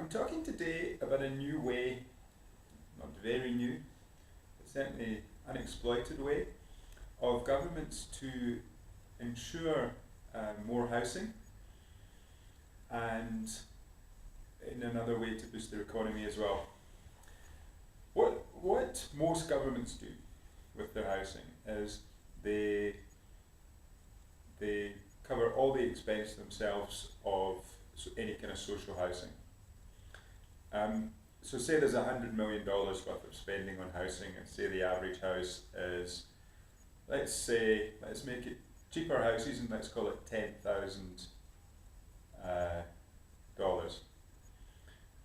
I'm talking today about a new way, not very new, but certainly unexploited way, of governments to ensure more housing and in another way to boost their economy as well. What most governments do with their housing is they cover all the expense themselves of any kind of social housing. So say there's $100 million worth of spending on housing, and say the average house is, let's make it cheaper houses, and let's call it $10,000.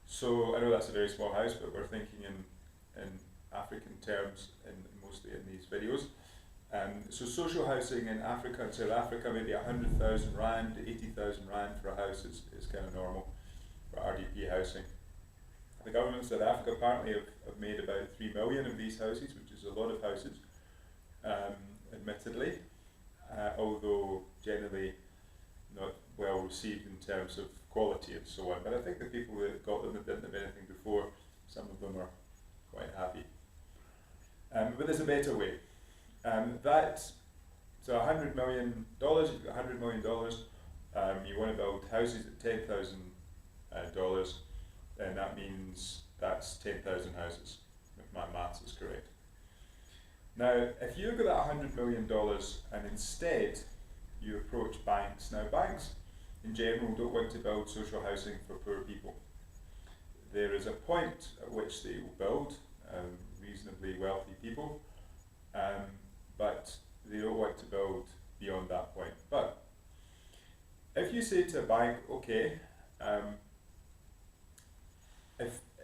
So I know that's a very small house, but we're thinking in African terms, mostly in these videos. So social housing in Africa and South Africa, maybe 100,000 rand, 80,000 rand for a house is kind of normal for RDP housing. The government of South Africa apparently have made about 3 million of these houses, which is a lot of houses, admittedly, although generally not well received in terms of quality and so on. But I think the people that got them that didn't have anything before, some of them are quite happy. But there's a better way. So $100 million, you've got $100 million, you want to build houses at $10,000, then that means that's 10,000 houses, if my maths is correct. Now, if you've got that $100 million and instead you approach banks, now banks in general don't want to build social housing for poor people. There is a point at which they will build reasonably wealthy people, but they don't want to build beyond that point. But if you say to a bank, okay,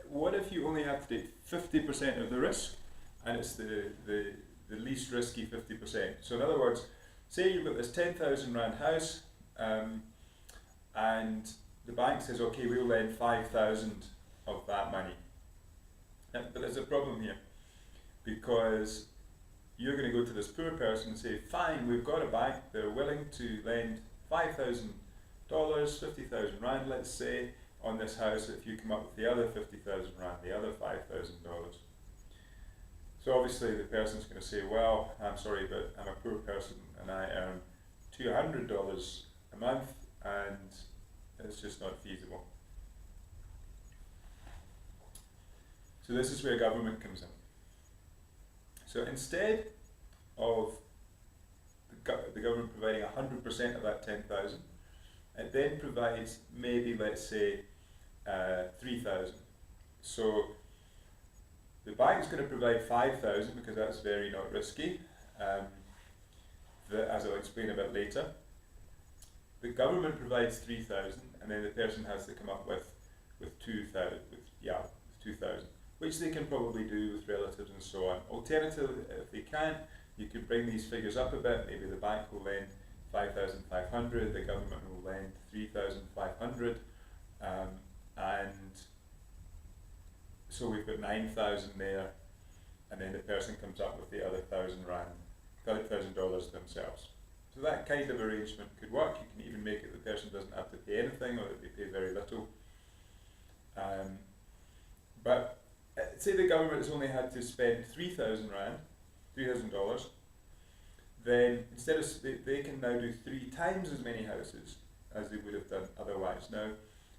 what if you only have to take 50% of the risk, and it's the least risky 50%? So in other words, say you've got this 10,000 rand house, and the bank says, okay, we'll lend 5,000 of that money. But there's a problem here, because you're going to go to this poor person and say, fine, we've got a bank, they're willing to lend $5,000, 50,000 rand, let's say, on this house if you come up with the other 50,000 rand, the other $5,000. So obviously the person's going to say, well, I'm sorry, but I'm a poor person and I earn $200 a month and it's just not feasible. So this is where government comes in. So instead of the government providing 100% of that 10,000, it then provides maybe, let's say, 3,000. So the bank's going to provide 5,000 because that's very not risky, as I'll explain a bit later. The government provides 3,000, and then the person has to come up with 2,000, 2,000, which they can probably do with relatives and so on. Alternatively, if they can't, you could bring these figures up a bit. Maybe the bank will lend 5,500, the government will lend 3,500, and so we've got 9,000 there, and then the person comes up with the other $1,000 themselves. So that kind of arrangement could work. You can even make it the person doesn't have to pay anything, or that they pay very little. But say the government has only had to spend 3,000 rand, $3,000, then instead of, they can now do 3 times as many houses as they would have done otherwise. Now,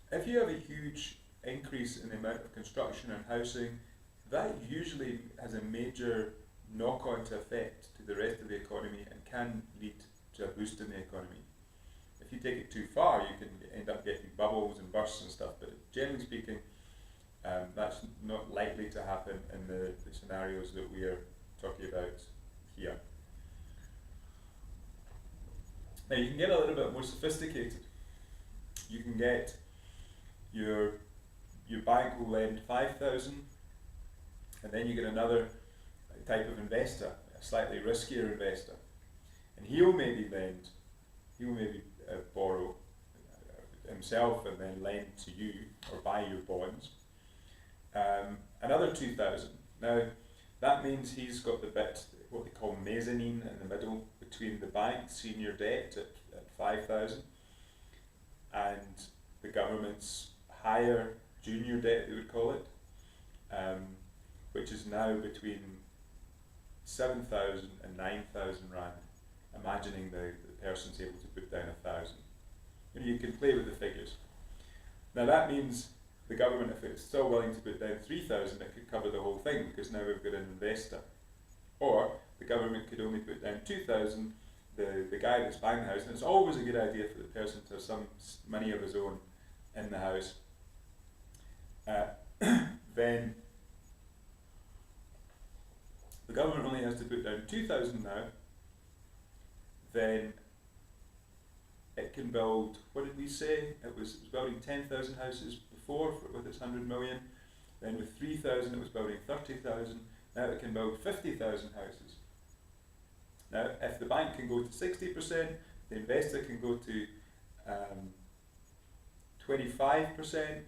if you have a huge increase in the amount of construction and housing, that usually has a major knock-on effect to the rest of the economy and can lead to a boost in the economy. If you take it too far, you can end up getting bubbles and bursts and stuff, but generally speaking, that's not likely to happen in the scenarios that we are talking about here. Now you can get a little bit more sophisticated. You can get your bank will lend 5,000, and then you get another type of investor, a slightly riskier investor, and he'll maybe borrow himself and then lend to you or buy your bonds. Another 2,000. Now that means he's got the bit, what they call mezzanine, in the middle between the bank senior debt at 5,000 and the government's higher junior debt, they would call it, which is now between 7,000 and 9,000 rand, imagining the person's able to put down 1,000. You can play with the figures. Now that means the government, if it's still willing to put down 3,000, it could cover the whole thing, because now we've got an investor. Or the government could only put down 2,000, the guy that's buying the house, and it's always a good idea for the person to have some money of his own in the house, then the government only has to put down 2,000 now, then it can build, what did we say? It was building 10,000 houses before with its 100 million, then with 3,000 it was building 30,000, now it can build 50,000 houses. Now if the bank can go to 60%, the investor can go to 25%,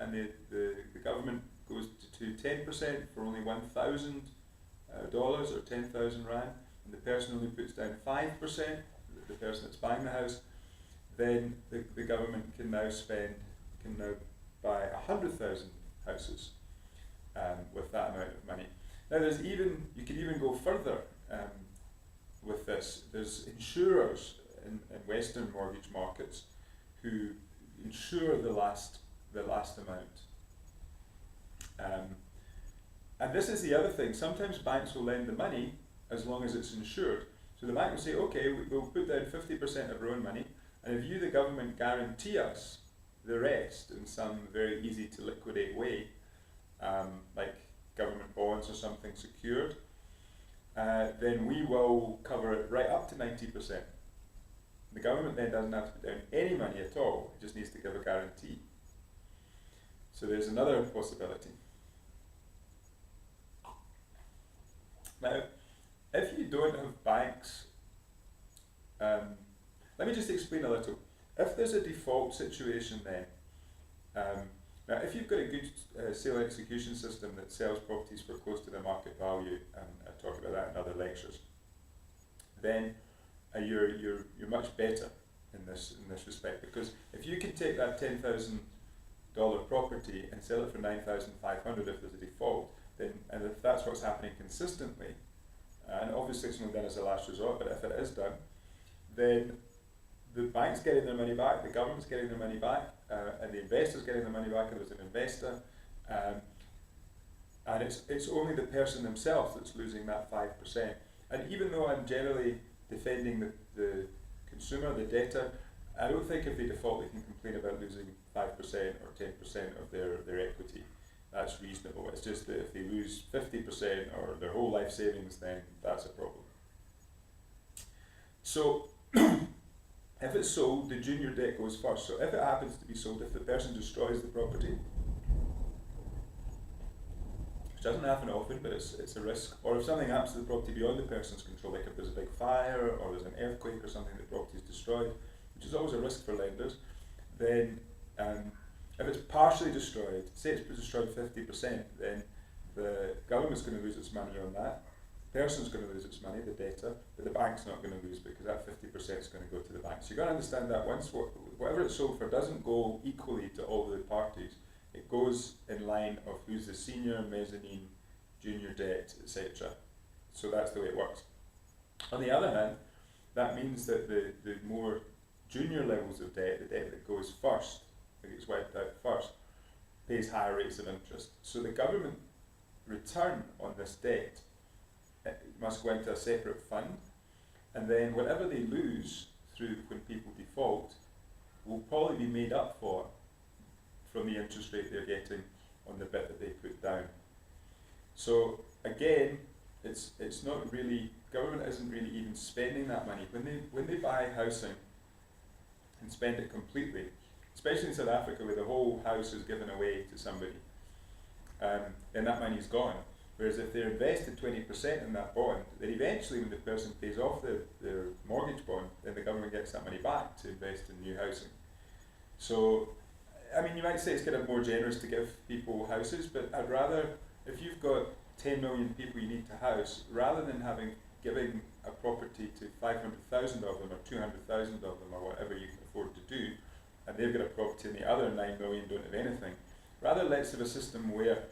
and the government goes to 10% for only $1,000 or 10,000 rand, and the person only puts down 5%, the person that's buying the house, then the government can now buy 100,000 houses with that amount of money. Now you can even go further with this. There's insurers in Western mortgage markets who insure the last amount. And this is the other thing. Sometimes banks will lend the money as long as it's insured. So the bank will say, okay, we'll put down 50% of our own money, and if you, the government, guarantee us the rest in some very easy to liquidate way, like government bonds or something secured, then we will cover it right up to 90%. The government then doesn't have to put down any money at all, it just needs to give a guarantee. So there's another possibility. Now, if you don't have banks, let me just explain a little. If there's a default situation then, now if you've got a good sale execution system that sells properties for close to the market value, and I talk about that in other lectures, then you're much better in this respect, because if you can take that $10,000 property and sell it for 9,500 if there's a default, then, and if that's what's happening consistently, and obviously it's only done as a last resort, but if it is done, then the bank's getting their money back, the government's getting their money back, and the investor's getting their money back, and there's an investor, and it's only the person themselves that's losing that 5%. And even though I'm generally defending the consumer, the debtor, I don't think if they default they can complain about losing 5% or 10% of their equity. That's reasonable. It's just that if they lose 50% or their whole life savings, then that's a problem. So if it's sold, the junior debt goes first. So if it happens to be sold, if the person destroys the property, which doesn't happen often, but it's a risk, or if something happens to the property beyond the person's control, like if there's a big fire or there's an earthquake or something, the property is destroyed, which is always a risk for lenders, then if it's partially destroyed, say it's destroyed 50%, then the government's going to lose its money on that, the person's going to lose its money, the debtor, but the bank's not going to lose because that 50% is going to go to the bank. So you've got to understand that once whatever it's sold for doesn't go equally to all the parties, it goes in line of who's the senior, mezzanine, junior debt, etc. So that's the way it works. On the other hand, that means that the more junior levels of debt, the debt that goes first, that gets wiped out first, pays higher rates of interest. So the government return on this debt must go into a separate fund, and then whatever they lose through when people default will probably be made up for from the interest rate they're getting on the bit that they put down. So again, it's not really, government isn't really even spending that money. When they buy housing and spend it completely, especially in South Africa where the whole house is given away to somebody, then that money's gone. Whereas if they're invested 20% in that bond, then eventually when the person pays off their mortgage bond, then the government gets that money back to invest in new housing. So, I mean, you might say it's kind of more generous to give people houses, but I'd rather, if you've got 10 million people you need to house, rather than giving a property to 500,000 of them or 200,000 of them or whatever you can afford to do, and they've got a property and the other 9 million don't have anything, Rather, let's have a system where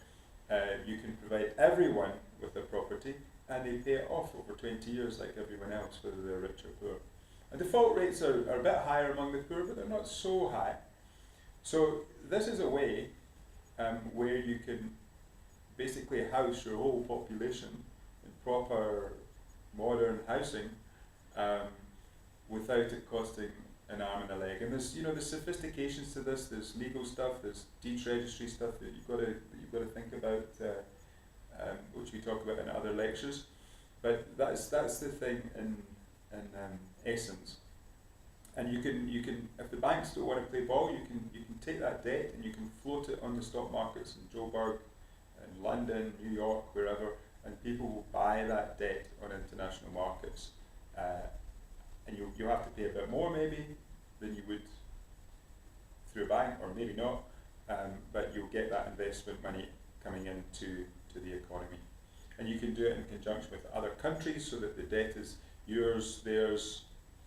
you can provide everyone with a property and they pay it off over 20 years like everyone else, whether they're rich or poor. And default rates are a bit higher among the poor, but they're not so high. So this is a way where you can basically house your whole population in proper modern housing without it costing an arm and a leg. And there's there's sophistications to this. There's legal stuff. There's deeds registry stuff that you've got to think about, which we talk about in other lectures. But that's the thing in essence. And you can if the banks don't want to play ball, you can take that debt and you can float it on the stock markets in Joburg, in London, New York, wherever, and people will buy that debt on international markets. And you'll have to pay a bit more maybe than you would through a bank, or maybe not, but you'll get that investment money coming into the economy. And you can do it in conjunction with other countries so that the debt is yours, theirs,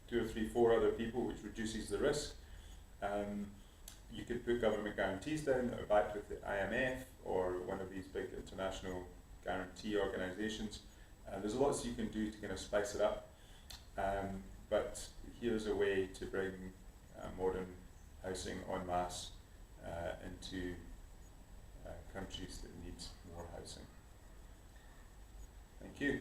2 or 3, 4 other people, which reduces the risk. You could put government guarantees down that are backed with the IMF or one of these big international guarantee organisations. There's lots you can do to kind of spice it up. But here's a way to bring modern housing en masse into countries that need more housing. Thank you.